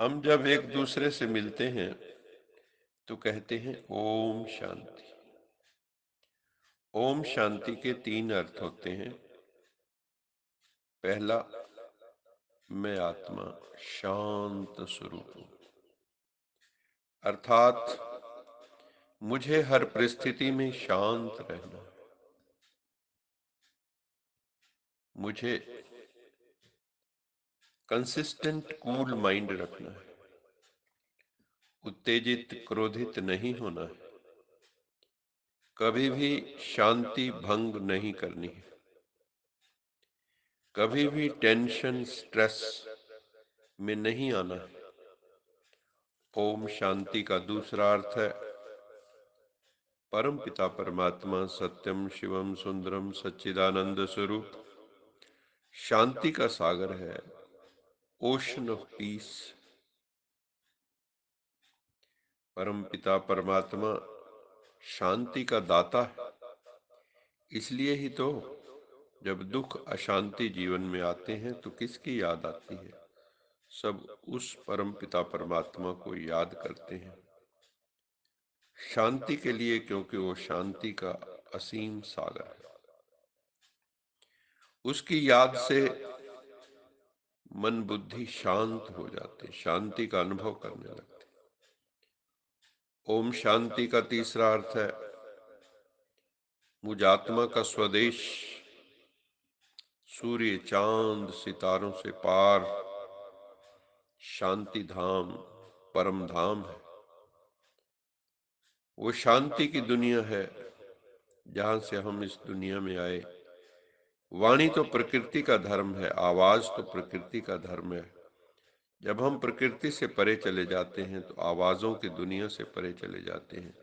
हम जब एक दूसरे से मिलते हैं तो कहते हैं ओम शांति। ओम शांति के तीन अर्थ होते हैं। पहला, मैं आत्मा शांत स्वरूप हूं, अर्थात मुझे हर परिस्थिति में शांत रहना है। मुझे कंसिस्टेंट कूल माइंड रखना है, उत्तेजित क्रोधित नहीं होना है, कभी भी शांति भंग नहीं करनी है, कभी भी टेंशन स्ट्रेस में नहीं आना है। ओम शांति का दूसरा अर्थ है परम पिता परमात्मा सत्यम शिवम सुंदरम सच्चिदानंद स्वरूप शांति का सागर है, ओशन ऑफ पीस। परम पिता परमात्मा शांति का दाता है। इसलिए ही तो जब दुख अशांति जीवन में आते हैं तो किसकी याद आती है? सब उस परम पिता परमात्मा को याद करते हैं शांति के लिए, क्योंकि वो शांति का असीम सागर है। उसकी याद से मन बुद्धि शांत हो जाते, शांति का अनुभव करने लगते। ओम शांति का तीसरा अर्थ है मुझ आत्मा का स्वदेश सूर्य चांद सितारों से पार शांति धाम परम धाम है। वो शांति की दुनिया है जहां से हम इस दुनिया में आए। वाणी तो प्रकृति का धर्म है, आवाज तो प्रकृति का धर्म है। जब हम प्रकृति से परे चले जाते हैं तो आवाजों की दुनिया से परे चले जाते हैं,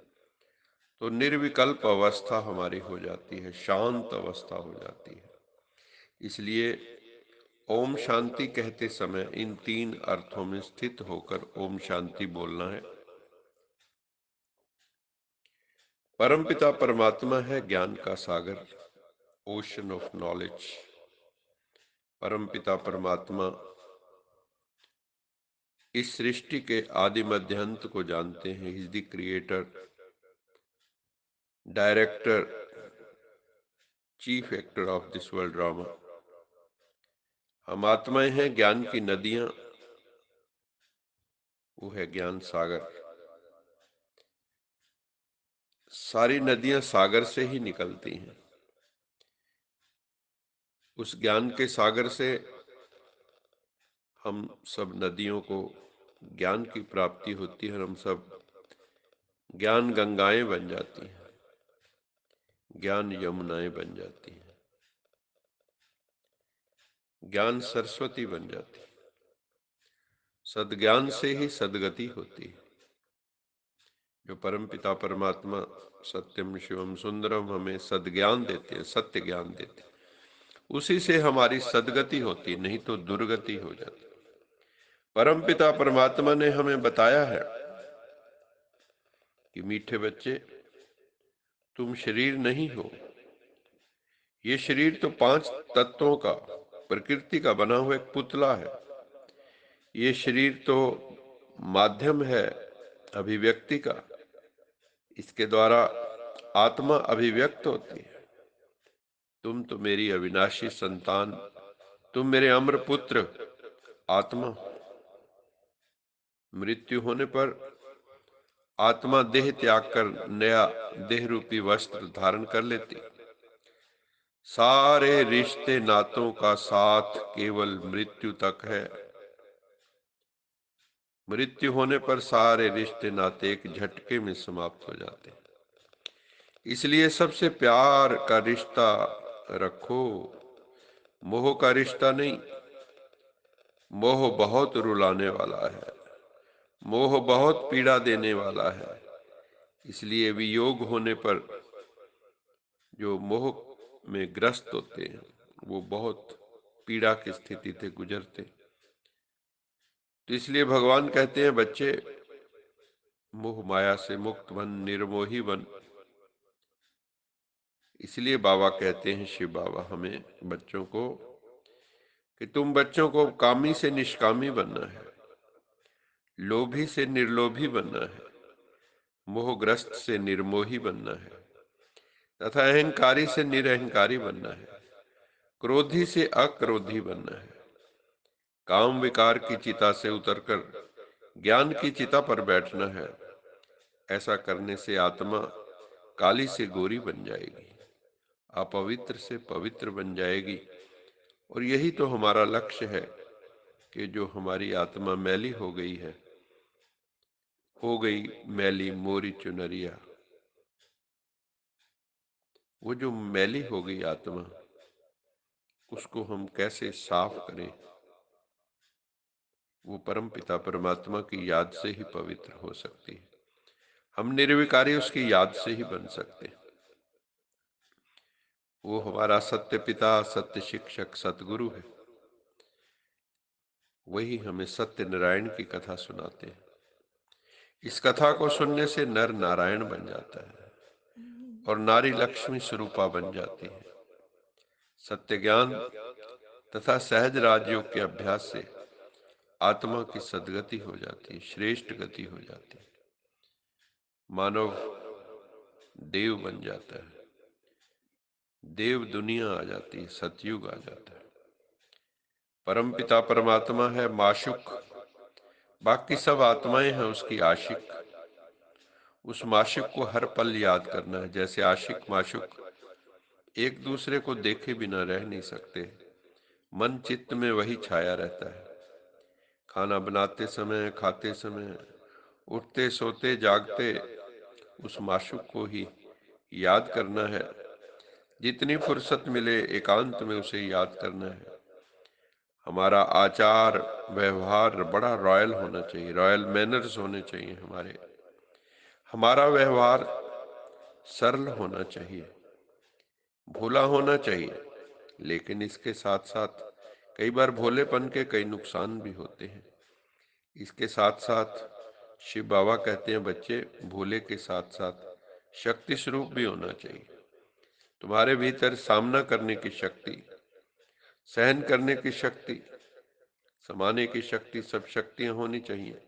तो निर्विकल्प अवस्था हमारी हो जाती है, शांत अवस्था हो जाती है। इसलिए ओम शांति कहते समय इन तीन अर्थों में स्थित होकर ओम शांति बोलना है। परमपिता परमात्मा है ज्ञान का सागर, ओशन ऑफ नॉलेज। परमपिता परमात्मा इस सृष्टि के आदि मध्य अंत को जानते हैं। Is the creator, director, chief actor of this world drama. हम आत्माएं हैं ज्ञान की नदियां, वो है ज्ञान सागर। सारी नदियां सागर से ही निकलती हैं। उस ज्ञान के सागर से हम सब नदियों को ज्ञान की प्राप्ति होती है और हम सब ज्ञान गंगाएं बन जाती हैं, ज्ञान यमुनाएं बन जाती हैं, ज्ञान सरस्वती बन जाती है। सद्ज्ञान से ही सदगति होती है। जो परम पिता परमात्मा सत्यम शिवम सुंदरम हमें सद्ज्ञान देते हैं, सत्य ज्ञान देते हैं, उसी से हमारी सदगति होती, नहीं तो दुर्गति हो जाती। परम पिता परमात्मा ने हमें बताया है कि मीठे बच्चे, तुम शरीर नहीं हो। ये शरीर तो पांच तत्वों का, प्रकृति का बना हुआ एक पुतला है। ये शरीर तो माध्यम है अभिव्यक्ति का। इसके द्वारा आत्मा अभिव्यक्त होती है। तुम तो मेरी अविनाशी संतान, तुम मेरे अमर पुत्र आत्मा। मृत्यु होने पर आत्मा देह त्याग कर नया देह रूपी वस्त्र धारण कर लेती। सारे रिश्ते नातों का साथ केवल मृत्यु तक है। मृत्यु होने पर सारे रिश्ते नाते एक झटके में समाप्त हो जाते हैं। इसलिए सबसे प्यार का रिश्ता रखो, मोह का रिश्ता नहीं। मोह बहुत रुलाने वाला है, मोह बहुत पीड़ा देने वाला है। इसलिए वियोग होने पर जो मोह में ग्रस्त होते हैं वो बहुत पीड़ा की स्थिति से गुजरते। तो इसलिए भगवान कहते हैं बच्चे, मोह माया से मुक्त बन, निर्मोही बन। इसलिए बाबा कहते हैं, शिव बाबा हमें बच्चों को, कि तुम बच्चों को कामी से निष्कामी बनना है। लोभी से निर्लोभी बनना है, मोहग्रस्त से निर्मोही बनना है तथा अहंकारी से निरहंकारी बनना है, क्रोधी से अक्रोधी बनना है। काम विकार की चिता से उतरकर ज्ञान की चिता पर बैठना है। ऐसा करने से आत्मा काली से गोरी बन जाएगी, अपवित्र से पवित्र बन जाएगी। और यही तो हमारा लक्ष्य है कि जो हमारी आत्मा मैली हो गई मैली मोरी चुनरिया, वो जो मैली हो गई आत्मा, उसको हम कैसे साफ करें। वो परम पिता परमात्मा की याद से ही पवित्र हो सकती है। हम निर्विकारी उसकी याद से ही बन सकते हैं। वो हमारा सत्य पिता, सत्य शिक्षक, सतगुरु है। वही हमें सत्य नारायण की कथा सुनाते हैं। इस कथा को सुनने से नर नारायण बन जाता है और नारी लक्ष्मी स्वरूपा बन जाती है। सत्य ज्ञान तथा सहज राजयोग के अभ्यास से आत्मा की सदगति हो जाती है, श्रेष्ठ गति हो जाती है। मानव देव बन जाता है, देव दुनिया आ जाती है, सतयुग आ जाता है। परम पिता परमात्मा है माशुक, बाकी सब आत्माएं हैं उसकी आशिक। उस माशुक को हर पल याद करना है। जैसे आशिक माशुक एक दूसरे को देखे बिना रह नहीं सकते, मन चित्त में वही छाया रहता है। खाना बनाते समय, खाते समय, उठते सोते जागते उस माशुक को ही याद करना है। जितनी फुर्सत मिले एकांत में उसे याद करना है। हमारा आचार व्यवहार बड़ा रॉयल होना चाहिए, रॉयल मैनर्स होने चाहिए हमारे। हमारा व्यवहार सरल होना चाहिए, भोला होना चाहिए। लेकिन इसके साथ साथ कई बार भोलेपन के कई नुकसान भी होते हैं। इसके साथ साथ शिव बाबा कहते हैं, बच्चे भोले के साथ साथ शक्ति स्वरूप भी होना चाहिए। तुम्हारे भीतर सामना करने की शक्ति, सहन करने की शक्ति, समाने की शक्ति, सब शक्तियां होनी चाहिए।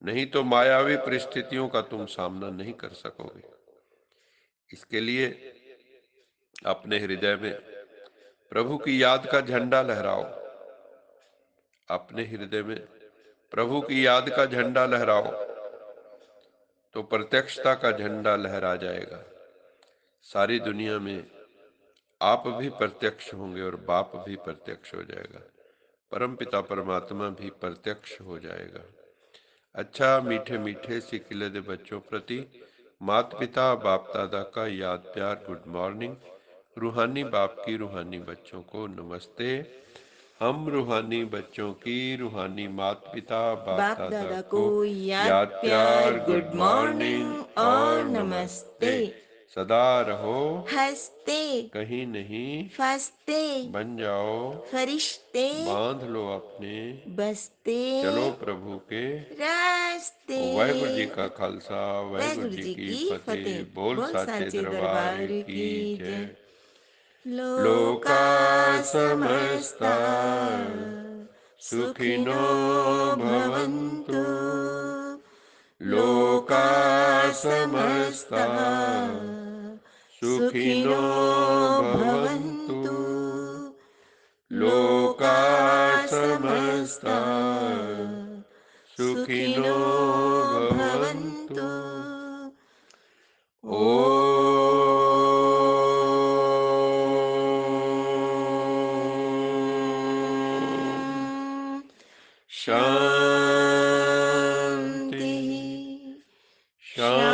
नहीं तो मायावी परिस्थितियों का तुम सामना नहीं कर सकोगे। इसके लिए अपने हृदय में प्रभु की याद का झंडा लहराओ। अपने हृदय में प्रभु की याद का झंडा लहराओ तो प्रत्यक्षता का झंडा लहरा जाएगा। सारी दुनिया में आप भी प्रत्यक्ष होंगे और बाप भी प्रत्यक्ष हो जाएगा, परम पिता परमात्मा भी प्रत्यक्ष हो जाएगा। अच्छा, मीठे मीठे सिकिले दे बच्चों प्रति माता पिता बाप दादा का याद प्यार गुड मॉर्निंग। रूहानी बाप की रूहानी बच्चों को नमस्ते। हम रूहानी बच्चों की रूहानी माता पिता बाप बाप दादा दादा को को याद याद प्यार प्यार गुड गुड मॉर्निंग मॉर्निंग और और नमस्ते। नमस्ते। सदा रहो हंसते कहीं नहीं फंसते बन जाओ, फरिश्ते बांध लो अपने बसते चलो प्रभु के रास्ते। वाहिगुरु जी का खालसा वाहिगुरु वाहेगुरु जी जी की की फतेह। फतेह। बोल बोल साचे साचे दरबार दरबार की की जय। जय। लोका लोका समस्ता समस्ता सुखिनो सुखिनो भवन्तु। भवन्तु। लोका लोका समस्ता समस्ता सुखिनो सुखिनो भवन्तु। भवन्तु। लोका लोका समस्ता समस्ता सुखिनो सुखिनो भवन्तु। भवन्तु। ओम शांति शांति शांति।